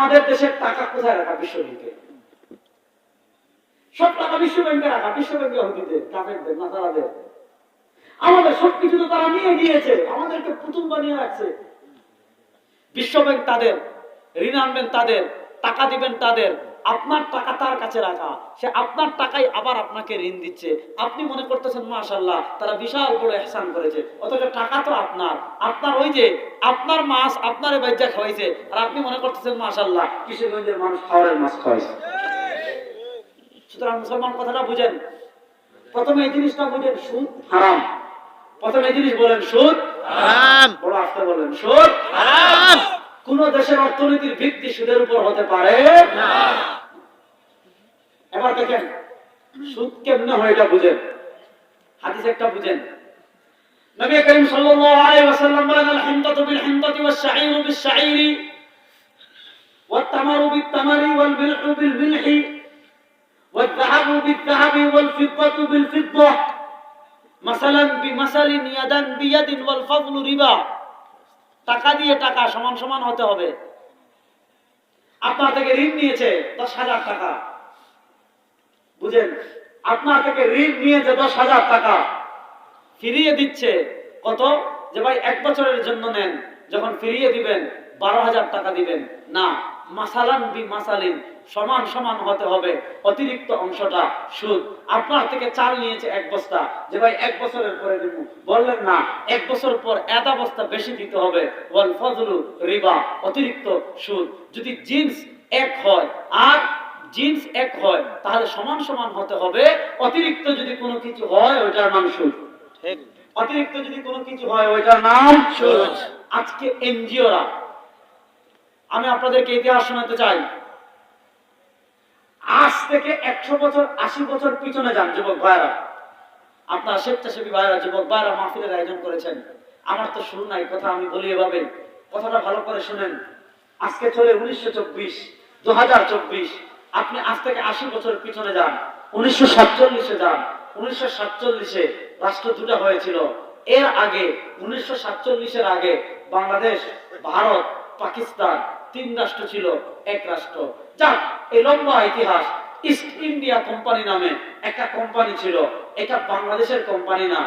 আমাদের দেশের টাকা কোথায় রাখা? বিশ্ব ব্যাংকে। সব টাকা বিশ্ব ব্যাংকে রাখা, বিশ্ব ব্যাংকে হুদিদের, কাফেরদের, নাসারাদের। আমাদের সবকিছু তো তারা নিয়ে গিয়েছে, আমাদেরকে পুতুল বানিয়ে রাখছে। বিশ্ব ব্যাংক তাদের, ঋণ আনবেন তাদের, টাকা দিবেন তাদের, আপনার টাকা তার কাছে রাখা, সে আপনার টাকাই আবার আপনাকে ঋণ দিচ্ছে। আপনি মনে করতেছেন মাশাআল্লাহ তারা বিশাল বড় ইহসান করেছে, অথচ টাকা তো আপনার। আপনার ওই যে আপনার মাছ আপনারে বাইজা খাওয়াইছে, আর আপনি মনে করতেছেন মাশাআল্লাহ কিশোরগঞ্জের মানুষ খাওয়ারের মাছ খাওয়াইছে। সুতরাং মুসলমান কথাটা বুঝেন, প্রথমে এই জিনিসটা বুঝেন, সুদ হারাম। প্রথমে এই জিনিস বলেন, সুদ হারাম। বড় আস্তে বলেন, সুদ হারাম। কোন দেশের অর্থনীতির ভিত্তি সুদের উপর হতে পারে না। এবার দেখেন সুদ কেমনে হয় এটা বুঝেন, হাদিস একটা বুঝেন। নবী করিম সাল্লাল্লাহু আলাইহি ওয়াসাল্লাম বলেন, আল হিনতাতু বিল হিনতাতি ওয়াশ শাঈরু বিশ শাঈরি ওয়াত তামারু বিত তামারি ওয়াল বিলহু বিল বিলহি ওয়াদ যাহাবু বিদ যাহাবি ওয়াল ফিদ্দাতু বিল ফিদ্দা মাসালান বিমাসালিন ইয়াদান বিয়াদিন ওয়াল ফাযলু রিবা। টাকা দিয়ে টাকা সমান সমান হতে হবে। আপনার থেকে ঋণ নিয়েছে 10,000 টাকা, বুঝেন, আপনার থেকে ঋণ নিয়েছে 10,000 টাকা, ফিরিয়ে দিচ্ছে কত? যে ভাই 1 বছরের জন্য নেন, যখন ফিরিয়ে দিবেন 12,000 টাকা দিবেন। না, মাসালান বি মাসালিন, সমান সমান হতে হবে। অতিরিক্ত অংশটা সুদ। আপনার থেকে চাল নিয়েছে 1 বস্তা, যে ভাই 1 বছরের পরে দিব, বললেন না, 1 বছর পর আধা বস্তা বেশি দিতে হবে। ওয়াল ফাযলু রিবা, অতিরিক্ত সুদ। যদি জিন্স এক হয় আর জিন্স এক হয় তাহলে সমান সমান হতে হবে। অতিরিক্ত যদি কোনো কিছু হয় ওইটার নাম সুদ। ঠিক, অতিরিক্ত যদি কোনো কিছু হয় ওইটার নাম সুদ। আজকে এনজিওরা, আমি আপনাদেরকে ইতিহাস শোনাতে চাই, আজ থেকে 100 বছর 80 বছর পিছনে যান যুবক ভাইরা, আপনার স্বেচ্ছাসেবী ভাইরা, যুবক ভাইরা মাহফিলের আয়োজন করেছেন। আমার তো শুরু নাই কথা, আমি বলি এভাবে, কথাটা ভালো করে শুনেন। আজকে চলে 1924, 2024। আপনি আজ থেকে 80 বছর পিছনে যান, 1947-এ যান। 1947-এ রাষ্ট্র দুটো হয়েছিল। এর আগে 1947-এর আগে বাংলাদেশ, ভারত, পাকিস্তান 3 রাষ্ট্র ছিল, 1 রাষ্ট্র। যাক, এই লম্বা ইতিহাস। ইস্ট ইন্ডিয়া কোম্পানি নামে একটা কোম্পানি ছিল। এটা বাংলাদেশের কোম্পানি না,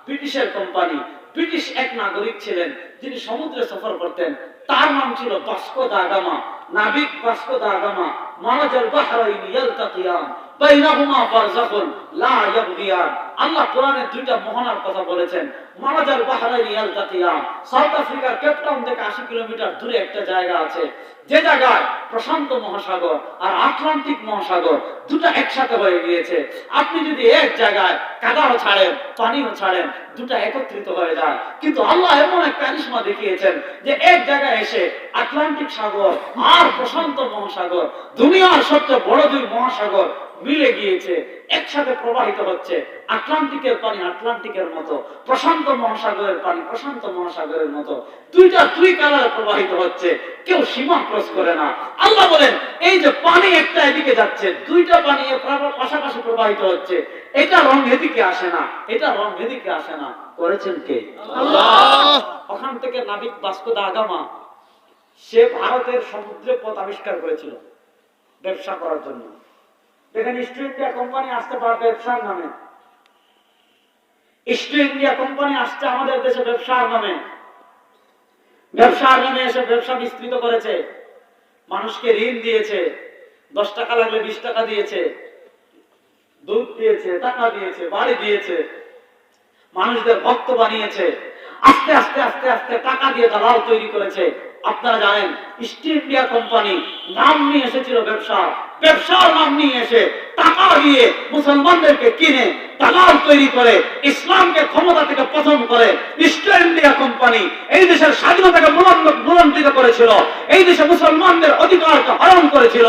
ব্রিটিশের কোম্পানি। ব্রিটিশ এক নাগরিক ছিলেন যিনি সমুদ্রে সফর করতেন, তার নাম ছিল ভাস্কো দা গামা। নাবিক ভাস্কো দা গামা। মারাজাল বাহরাইনি ইয়ালতাকিয়ান বাইনাহুমা বারযাখুন লা ইয়াবগিয়ান। আল্লাহ কোরআনে 2টা মোহনার কথা বলেছেন। মারাজাল বাহরাইনি ইয়ালতাকিয়ান, সাউথ আফ্রিকার কেপটাউন থেকে 80 কিলোমিটার দূরে একটা জায়গা আছে, যে জায়গায় প্রশান্ত মহাসাগর আর আটলান্টিক মহাসাগর দুটো একসাথে হয়ে গিয়েছে। আপনি যদি এক জায়গায় কাদাও ছাড়েন, পানিও ছাড়েন, দুটো একত্রিত হয়ে যায়। কিন্তু আল্লাহ এমন এক কারিশমা দেখিয়েছেন যে এক জায়গায় এসে আটলান্টিক সাগর আর প্রশান্ত মহাসাগর, দুনিয়ার সবচেয়ে বড় 2 মহাসাগর মিলে গিয়েছে, একসাথে প্রবাহিত হচ্ছে। আটলান্টিকের পানি আটলান্টিকের মতো, প্রশান্ত মহাসাগরের পানি প্রশান্ত মহাসাগরের মতো, দুইটা 2 কালারে প্রবাহিত হচ্ছে, কেউ সীমা ক্রস করে না। আল্লাহ বলেন, এই যে পানি একটা এদিকে যাচ্ছে, 2টা পানি পাশাপাশি প্রবাহিত হচ্ছে, এটা রং এদিকে আসে না, এটা রং এদিকে আসে না, করেছেন কে? আল্লাহ। ওখান থেকে নাবিক ভাস্কো দা গামা, সে ভারতের সমুদ্রে পথ আবিষ্কার করেছিল ব্যবসা করার জন্য। দেখেন, ইস্ট ইন্ডিয়া কোম্পানি আসতে পারে ব্যবসার নামে। ইস্ট ইন্ডিয়া কোম্পানি আসছে আমাদের দেশে ব্যবসার নামে। ব্যবসার নামে এসে ব্যবসা বিস্তৃত করেছে, মানুষকে ঋণ দিয়েছে, 10 টাকা লাগলে 20 টাকা দিয়েছে, দুধ দিয়েছে, টাকা দিয়েছে, বাড়ি দিয়েছে, মানুষদের ভক্ত বানিয়েছে। আস্তে আস্তে আস্তে আস্তে টাকা দিয়ে দালাল তৈরি করেছে। আপনারা জানেন, ইস্ট ইন্ডিয়া কোম্পানি নাম নিয়ে এসেছিল ব্যবসা, ব্যবসার নাম নিয়ে এসে টাকা দিয়ে মুসলমানদেরকে কিনে দালাল তৈরি করে ইসলামকে ক্ষমতা থেকে পতন করে। ইস্ট ইন্ডিয়া কোম্পানি এই দেশের স্বাধীনতাকে বুলন্দিত করেছিল, এই দেশে মুসলমানদের অধিকারকে হরণ করেছিল,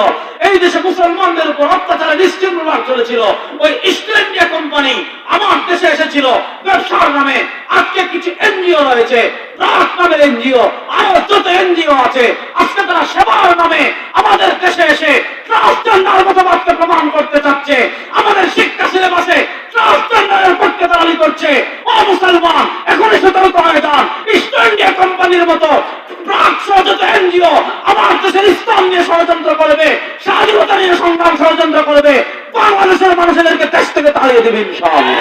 এই দেশে মুসলমানদের উপর অত্যাচারে নিশ্চিহ্ন চলেছিল। ওই ইস্ট ইন্ডিয়া কোম্পানি আমার দেশে এসেছিল ব্যবসার নামে। আজকে কিছু এনজিও রয়েছে, রাত নামের এনজিও, আরো যত এনজিও আছে, আজকে তারা সেবার নামে আমাদের দেশে এসে ট্রান্সজেন্ডার মতবাদকে প্রমাণ করতে চাচ্ছে। আমাদের শিক্ষা সিলেবাসে ট্রান্সজেন্ডারের পক্ষে দালালি করছে। ও মুসলমান, এখনই সতর্ক হয়ে যান। ইস্ট ইন্ডিয়া কোম্পানির মতো প্রাক যত এনজিও আমার দেশের ইসলাম নিয়ে সংগ্রাম ষড়যন্ত্র করবে, বাংলাদেশের মানুষদেরকে দেশ থেকে তাড়িয়ে দেবে ইনশাআল্লাহ।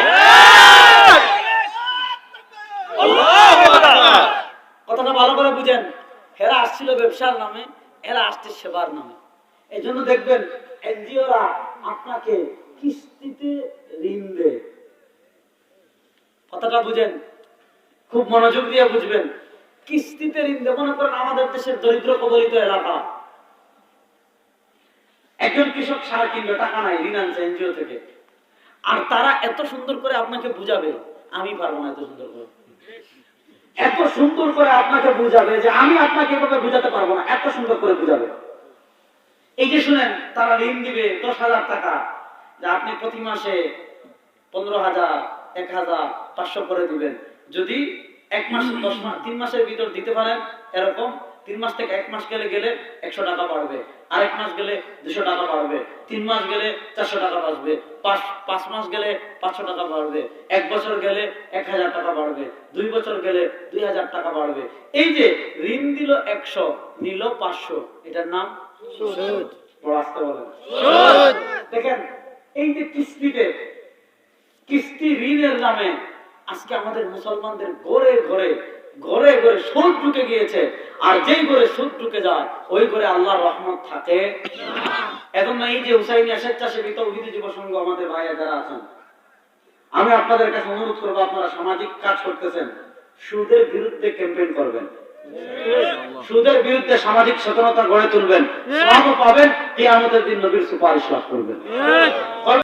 কথাটা ভালো করে বুঝেন। এরা আসছিল ব্যবসার নামে, এরা আসছে সেবার নামে। এই জন্য দেখবেন এনজিওরা আপনাকে কিস্তিতে ঋণ দেয়। কথাটা বুঝেন, খুব মনোযোগ দিয়ে বুঝবেন। কিস্তিতে ঋণ দেয়। মনে করেন আমাদের দেশের দরিদ্র কবলিত এলাকা, একজন কৃষক সার কিনবে, টাকা নাই, ঋণ আনছে এনজিও থেকে, আর তারা এত সুন্দর করে আপনাকে বুঝাবে, আমি পারবো না এত সুন্দর করে, এত সুন্দর করে আপনাকে বুঝাবে যে আমি আপনাকে এভাবে বুঝাতে পারবো না, এত সুন্দর করে বুঝাবে। এই যে শুনেন, তারা ঋণ দিবে 10,000 টাকা, যে আপনি প্রতি মাসে 15,000, 1,000, 500 করে দিবেন। যদি 1 মাস 10 মাস 3 মাসের ভিতর দিতে পারেন, এরকম 3 মাস থেকে 1 মাস গেলে 100 টাকা বাড়বে, আরেক মাস গেলে 200 টাকা বাড়বে, 3 মাস গেলে 400 টাকা বাড়বে, 5 মাস গেলে 500 টাকা বাড়বে, 1 বছর গেলে 1,000 টাকা বাড়বে, 2 বছর গেলে 2,000 টাকা বাড়বে। এই যে ঋণ দিল 100, নিল 500, এটার নাম সুদ। পড়াতে বলেন সুদ। দেখেন এই যে কিস্তি ঋণের নামে আজকে আমাদের মুসলমানদের ঘরে ঘরে ঘরে ঘরে সুদ ঢুকে গিয়েছে। আর যেই ঘরে সুদ ঢুকে যায়, ওই ঘরে আল্লাহর রহমত থাকে না। এখন এই যে হুসাইনিয়া স্বেচ্ছাসেবী তৌহিদি যুব সংঘ আমাদের ভাইয়া যারা আছেন, আমি আপনাদের কাছে অনুরোধ করবো, আপনারা সামাজিক কাজ করতেছেন, সুদের বিরুদ্ধে ক্যাম্পেইন করবেন, সুদের বিরুদ্ধে সামাজিক সচেতনতা গড়ে তুলবেন, সওয়াবও পাবেন, কিয়ামতের দিন নবীর সুপারিশ লাভ করবেন।